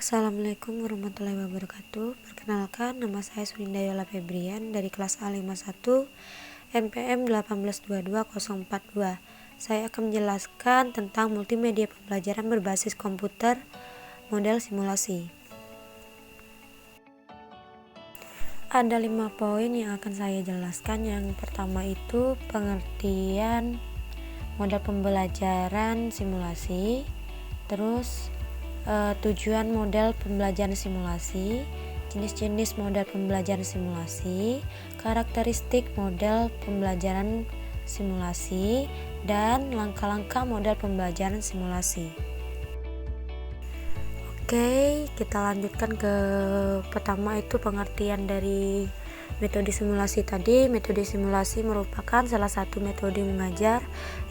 Assalamualaikum warahmatullahi wabarakatuh. Perkenalkan, nama saya Suninda Yola Febrian dari kelas A51 NPM 1822042. Saya akan menjelaskan tentang multimedia pembelajaran berbasis komputer model simulasi. Ada 5 poin yang akan saya jelaskan. Yang pertama itu pengertian model pembelajaran simulasi, terus tujuan model pembelajaran simulasi, jenis-jenis model pembelajaran simulasi, karakteristik model pembelajaran simulasi, dan langkah-langkah model pembelajaran simulasi. Oke, kita lanjutkan ke pertama itu pengertian dari metode simulasi tadi. Metode simulasi merupakan salah satu metode mengajar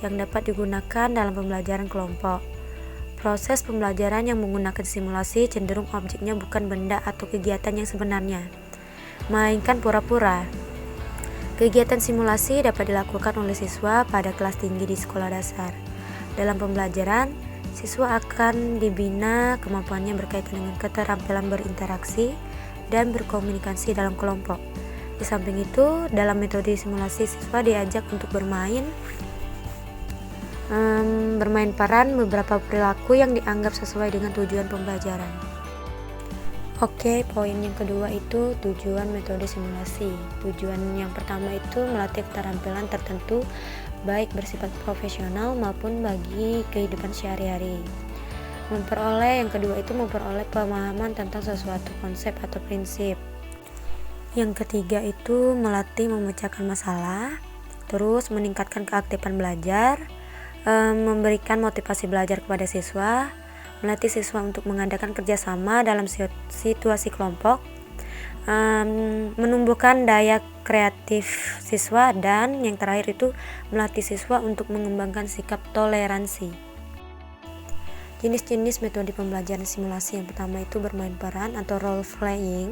yang dapat digunakan dalam pembelajaran kelompok. Proses pembelajaran yang menggunakan simulasi cenderung objeknya bukan benda atau kegiatan yang sebenarnya, melainkan pura-pura. Kegiatan simulasi dapat dilakukan oleh siswa pada kelas tinggi di sekolah dasar. Dalam pembelajaran, siswa akan dibina kemampuannya berkaitan dengan keterampilan berinteraksi dan berkomunikasi dalam kelompok. Di samping itu, dalam metode simulasi siswa diajak untuk bermain peran beberapa perilaku yang dianggap sesuai dengan tujuan pembelajaran. Oke, poin yang kedua itu tujuan metode simulasi. Tujuan yang pertama itu melatih keterampilan tertentu baik bersifat profesional maupun bagi kehidupan sehari-hari. Yang kedua itu memperoleh pemahaman tentang sesuatu konsep atau prinsip. Yang ketiga itu melatih memecahkan masalah, terus meningkatkan keaktifan belajar, memberikan motivasi belajar kepada siswa, melatih siswa untuk mengadakan kerjasama dalam situasi kelompok, menumbuhkan daya kreatif siswa, dan yang terakhir itu melatih siswa untuk mengembangkan sikap toleransi. Jenis-jenis metode pembelajaran simulasi yang pertama itu bermain peran atau role playing,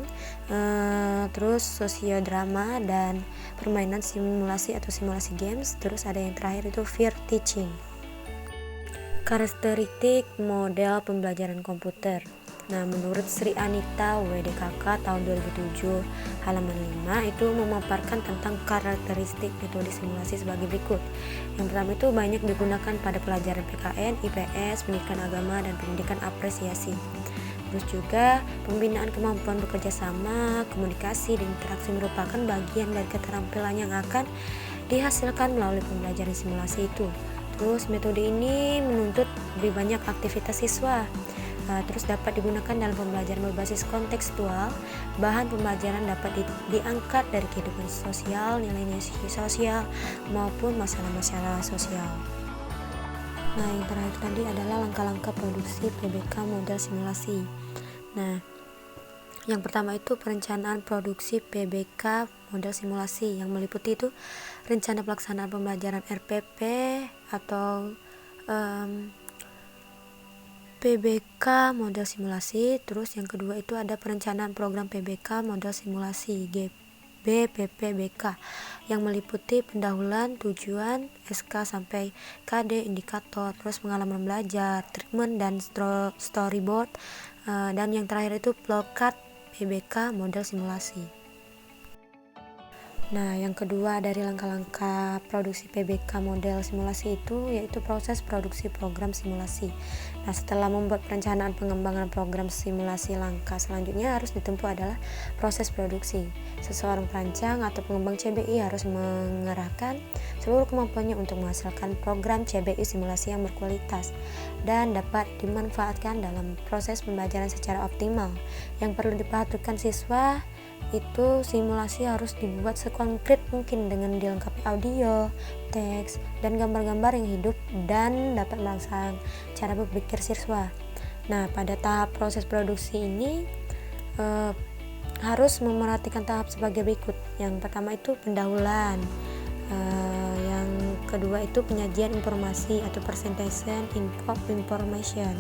terus sosiodrama dan permainan simulasi atau simulasi games, terus ada yang terakhir itu peer teaching. Karakteristik model pembelajaran komputer. Nah, menurut Sri Anita WDKK tahun 2007 halaman 5 itu memaparkan tentang karakteristik metode simulasi sebagai berikut. Yang pertama itu banyak digunakan pada pelajaran PKN, IPS, pendidikan agama, dan pendidikan apresiasi. Terus juga pembinaan kemampuan bekerja sama, komunikasi, dan interaksi merupakan bagian dari keterampilan yang akan dihasilkan melalui pembelajaran simulasi itu. Terus metode ini menuntut lebih banyak aktivitas siswa. Terus dapat digunakan dalam pembelajaran berbasis kontekstual. Bahan pembelajaran dapat diangkat dari kehidupan sosial, nilai-nilai sosial, maupun masalah-masalah sosial. Nah, yang terakhir tadi adalah langkah-langkah produksi PBK model simulasi. Nah, yang pertama itu perencanaan produksi PBK model simulasi yang meliputi itu rencana pelaksanaan pembelajaran RPP atau PBK model simulasi. Terus yang kedua itu ada perencanaan program PBK model simulasi BPPBK yang meliputi pendahuluan, tujuan, SK sampai KD, indikator, terus pengalaman belajar, treatment dan storyboard, dan yang terakhir itu flowchart PBK model simulasi. Nah, yang kedua dari langkah-langkah produksi PBK model simulasi itu yaitu proses produksi program simulasi. Nah, setelah membuat perencanaan pengembangan program simulasi, langkah selanjutnya harus ditempuh adalah proses produksi. Seseorang perancang atau pengembang CBI harus mengerahkan seluruh kemampuannya untuk menghasilkan program CBI simulasi yang berkualitas dan dapat dimanfaatkan dalam proses pembelajaran secara optimal. Yang perlu diperhatikan siswa itu simulasi harus dibuat sekonkret mungkin dengan dilengkapi audio, teks, dan gambar-gambar yang hidup dan dapat merangsang cara berpikir siswa. Nah, pada tahap proses produksi ini harus memerhatikan tahap sebagai berikut. Yang pertama itu pendahuluan, yang kedua itu penyajian informasi atau presentation of information,